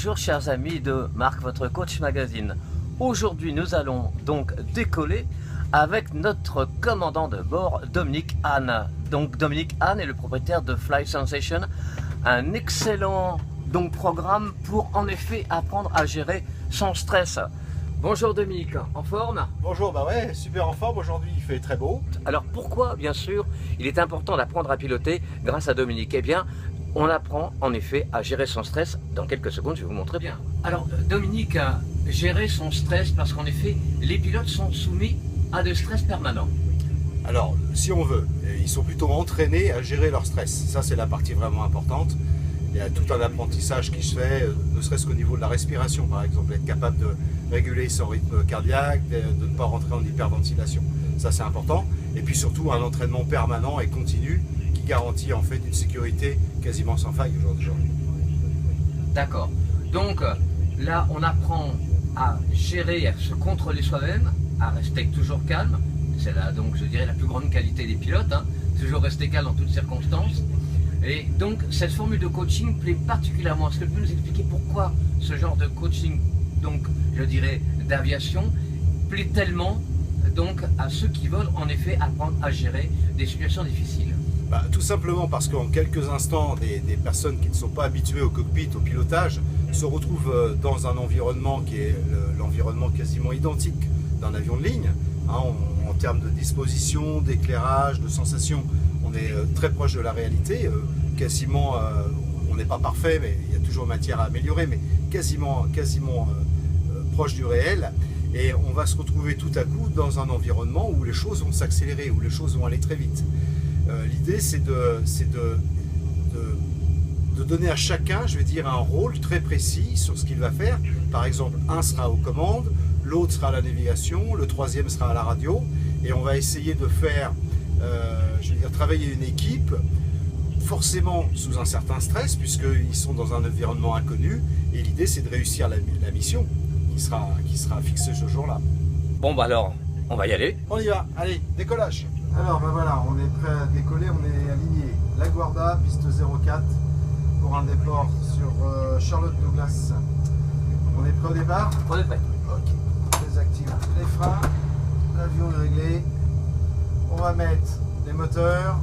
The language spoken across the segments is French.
Bonjour chers amis de Marc, votre coach magazine. Aujourd'hui nous allons donc décoller avec notre commandant de bord Dominique Hahn. Donc Dominique Hahn est le propriétaire de Fly Sensation, un excellent programme pour en effet apprendre à gérer son stress. Bonjour Dominique, en forme? Bonjour, bah ouais, super en forme, aujourd'hui il fait très beau. Alors pourquoi bien sûr il est important d'apprendre à piloter grâce à Dominique? Eh bien on apprend en effet à gérer son stress. Dans quelques secondes je vais vous montrer bien. Alors Dominique, gérer son stress parce qu'en effet les pilotes sont soumis à de stress permanent. Alors si on veut, ils sont plutôt entraînés à gérer leur stress, ça c'est la partie vraiment importante. Il y a tout un apprentissage qui se fait, ne serait-ce qu'au niveau de la respiration par exemple, être capable de réguler son rythme cardiaque, de ne pas rentrer en hyperventilation, ça c'est important. Et puis surtout un entraînement permanent et continu qui garantit en fait une sécurité quasiment sans faille aujourd'hui. D'accord, donc là on apprend à gérer, à se contrôler soi-même, à rester toujours calme. C'est là donc je dirais la plus grande qualité des pilotes, hein. Toujours rester calme en toutes circonstances. Et donc cette formule de coaching plaît particulièrement. Est-ce que tu peux nous expliquer pourquoi ce genre de coaching, donc je dirais d'aviation, plaît tellement donc à ceux qui veulent en effet apprendre à gérer des situations difficiles? Tout simplement parce qu'en quelques instants, des personnes qui ne sont pas habituées au cockpit, au pilotage, se retrouvent dans un environnement qui est l'environnement quasiment identique d'un avion de ligne. En termes de disposition, d'éclairage, de sensation, on est très proche de la réalité. Quasiment, on n'est pas parfait, mais il y a toujours matière à améliorer, mais quasiment proche du réel. Et on va se retrouver tout à coup dans un environnement où les choses vont s'accélérer, où les choses vont aller très vite. L'idée, c'est de donner à chacun, je vais dire, un rôle très précis sur ce qu'il va faire. Par exemple, un sera aux commandes, l'autre sera à la navigation, le troisième sera à la radio. Et on va essayer de faire, je veux dire, travailler une équipe, forcément sous un certain stress, puisqu'ils sont dans un environnement inconnu. Et l'idée, c'est de réussir la mission qui sera fixée ce jour-là. Bon alors, on va y aller. On y va, allez, décollage. Alors voilà, on est prêt à décoller, on est aligné. La Guarda, piste 04, pour un départ sur Charlotte Douglas. On est prêt au départ? On est prêt. Ok, on désactive les freins, l'avion est réglé. On va mettre les moteurs.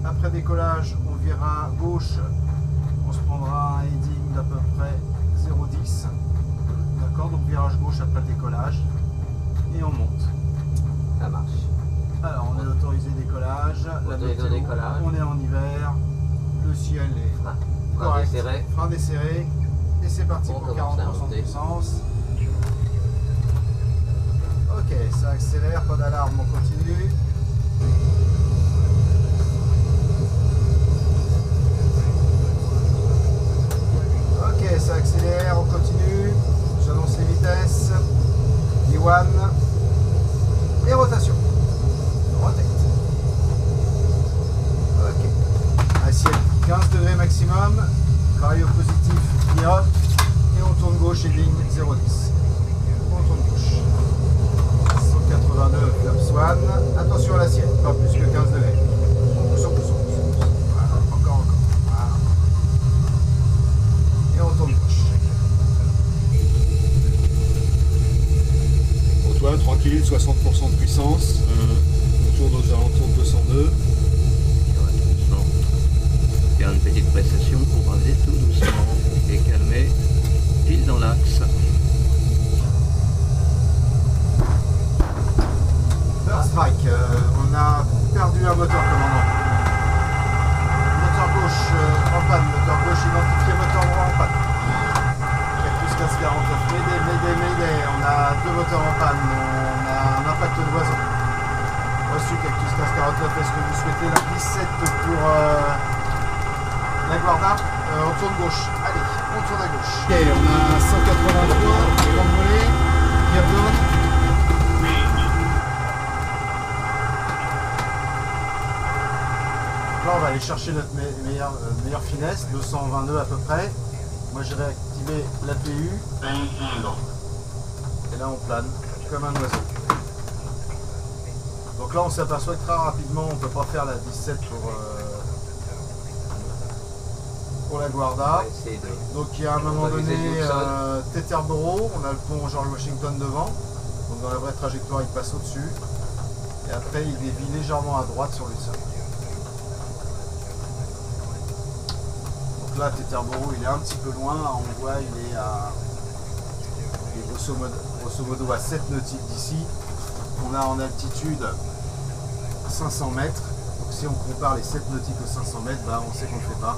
Après décollage, on virera à gauche. On se prendra un heading d'à peu près 0,10. D'accord, donc virage gauche après décollage. Et on monte. Ça marche. Alors on est autorisé décollage, la météo, décollage. On est en hiver, le ciel est Frein correct, desserré. frein desserré, et c'est parti On pour commence à 40% de monter. puissance. Ok, ça accélère, pas d'alarme, on continue. Ok, ça accélère, on continue. J'annonce les vitesses. D1 et rotation. Rotate. Ok. Assiette 15 degrés maximum. Vario positif, pilote. Et on tourne gauche et ligne 0,10. On tourne gauche. 189 Lapswan. Attention à l'assiette, pas plus que 15 degrés. On pousse. Voilà, encore. Voilà. Et on tourne gauche. Antoine, tranquille, 60% de puissance. On tourne aux alentours de 202. Faire une petite précession pour aller tout doucement et calmer, pile dans l'axe. First strike, on a perdu un moteur commandant. Moteur gauche en panne, moteur gauche identifié, moteur droit en panne. Cactus 1549, Mayday, on a deux moteurs en panne, on a un impact d'oiseau. Reçu Cactus 1549, est-ce que vous souhaitez la 17 pour la Guarda? On tourne gauche, allez, on tourne à gauche. Ok, on a 183, grande volée, pierre jaune. Là, on va aller chercher notre meilleure finesse, 220 nœuds à peu près. Moi, j'ai réactivé l'APU. Et là, on plane comme un oiseau. Donc là, on s'aperçoit que très rapidement, on ne peut pas faire la 17 pour la Guarda. On va essayer de... Donc il y a à un moment On va viser donné Johnson. Teterboro, on a le pont George Washington devant. Donc dans la vraie trajectoire, il passe au-dessus. Et après, il dévie légèrement à droite sur l'Hudson. Donc là, Teterboro, il est un petit peu loin. On voit, il est grosso modo à 7 nautiques d'ici. On a en altitude 500 mètres. Donc si on compare les 7 nautiques aux 500 mètres, bah, on sait qu'on ne le fait pas.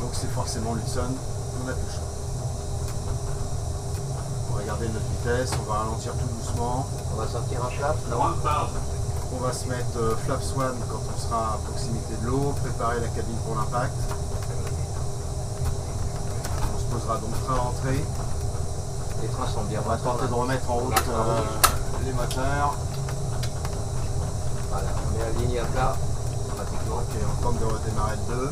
Donc c'est forcément l'Hudson. On a plus chaud. On va regarder notre vitesse, on va ralentir tout doucement. On va sortir un flap, non? On va se mettre flaps 1 quand on sera à proximité de l'eau, préparer la cabine pour l'impact. On se posera donc frein à entrée. Les trains sont bien. On va tenter de remettre en route les moteurs. Voilà, on est aligné à plat, pratiquement. Ok, on tente de redémarrer le 2.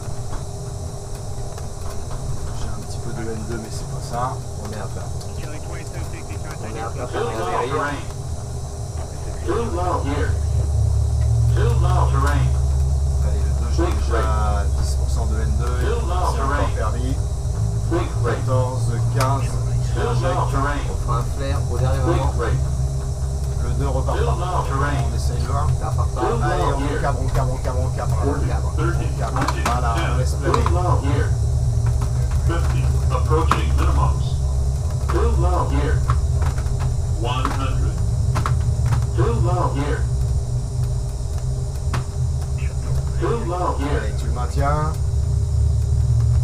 J'ai un petit peu de N2 mais c'est pas ça. On est à plat. On est à plat pour atterrir. Allez, le 2, j'ai déjà 10% de N2, c'est encore permis. 14, 15, j'injecte. On fera un flair au dernier moment. Le 2 repart pas. On essaye le 1. Ça part pas. Allez, on cabre. Voilà, on laisse planer. Approaching minimums. Too low here. 100. Too low here. Too low here. Allez, tu le maintiens.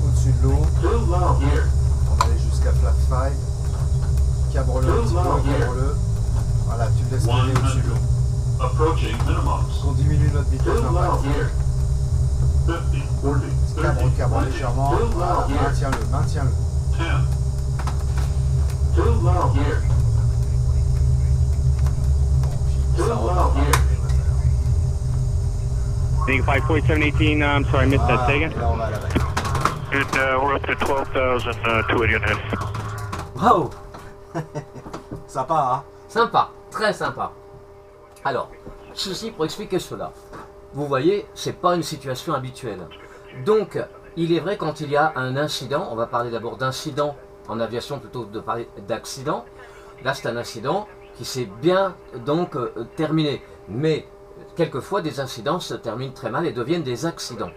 Au-dessus de l'eau. Too low here. On va aller jusqu'à flat 5. Cabre-le un petit peu, cabre-le. Voilà, tu le laisses planer au-dessus de l'eau. Approaching minimums. On diminue notre vitesse Too low d'impact. here. 50, 40, Cabre 30, légèrement. Too Voilà, low here. maintiens-le. 10. Too low here. Too Ça low repart. here. Being 54718, I'm sorry, I missed that. Voilà, Say again. là on va à la vague. We're up to 12,000 units. Bravo! Sympa, hein? Sympa, très sympa. Alors, ceci pour expliquer cela. Vous voyez, c'est pas une situation habituelle. Donc, il est vrai quand il y a un incident, on va parler d'abord d'incident en aviation plutôt que de parler d'accident. Là, c'est un incident qui s'est bien donc terminé. Mais quelquefois, des incidents se terminent très mal et deviennent des accidents.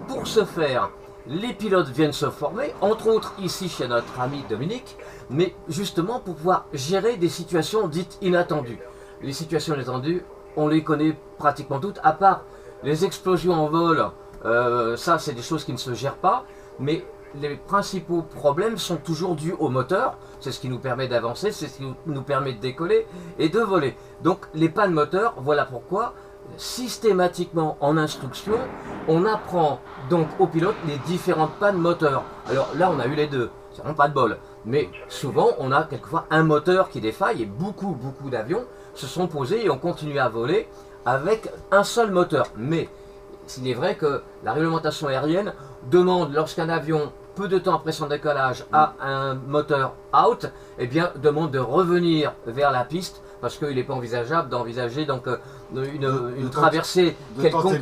Pour ce faire, les pilotes viennent se former, entre autres ici chez notre ami Dominique, mais justement pour pouvoir gérer des situations dites inattendues. Les situations inattendues, on les connaît pratiquement toutes, à part les explosions en vol, ça c'est des choses qui ne se gèrent pas, mais les principaux problèmes sont toujours dus au moteur, c'est ce qui nous permet d'avancer, c'est ce qui nous permet de décoller et de voler. Donc les pannes moteurs, voilà pourquoi systématiquement en instruction, on apprend donc aux pilotes les différentes pannes moteurs. Alors là on a eu les deux, c'est vraiment pas de bol, mais souvent on a quelquefois un moteur qui défaille et beaucoup d'avions se sont posés et ont continué à voler avec un seul moteur. Mais il est vrai que la réglementation aérienne demande, lorsqu'un avion, peu de temps après son décollage, a un moteur out, eh bien demande de revenir vers la piste parce qu'il n'est pas envisageable d'envisager donc une traversée quelconque.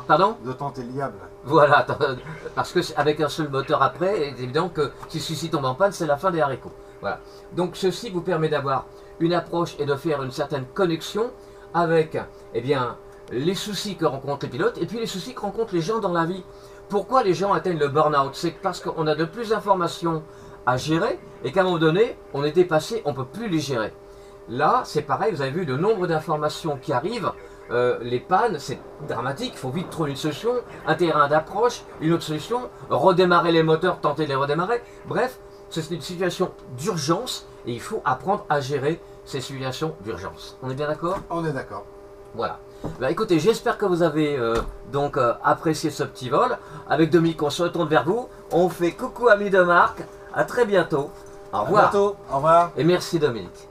Pardon ? De tenter liable. Voilà, parce que avec un seul moteur après, il est évident que si celui-ci tombe en panne, c'est la fin des haricots. Voilà. Donc ceci vous permet d'avoir une approche et de faire une certaine connexion avec eh bien, les soucis que rencontrent les pilotes et puis les soucis que rencontrent les gens dans la vie. Pourquoi les gens atteignent le burn-out? C'est parce qu'on a de plus d'informations à gérer et qu'à un moment donné, on est dépassé, on ne peut plus les gérer. Là, c'est pareil, vous avez vu le nombre d'informations qui arrivent, les pannes, c'est dramatique, il faut vite trouver une solution, un terrain d'approche, une autre solution, redémarrer les moteurs, tenter de les redémarrer. Bref, c'est une situation d'urgence et il faut apprendre à gérer ces situations d'urgence. On est bien d'accord? On est d'accord. Voilà. Bah, écoutez, j'espère que vous avez apprécié ce petit vol. Avec Dominique, on se retourne vers vous. On fait coucou amis de marque. À très bientôt. Au revoir. À bientôt. Au revoir. Et merci Dominique.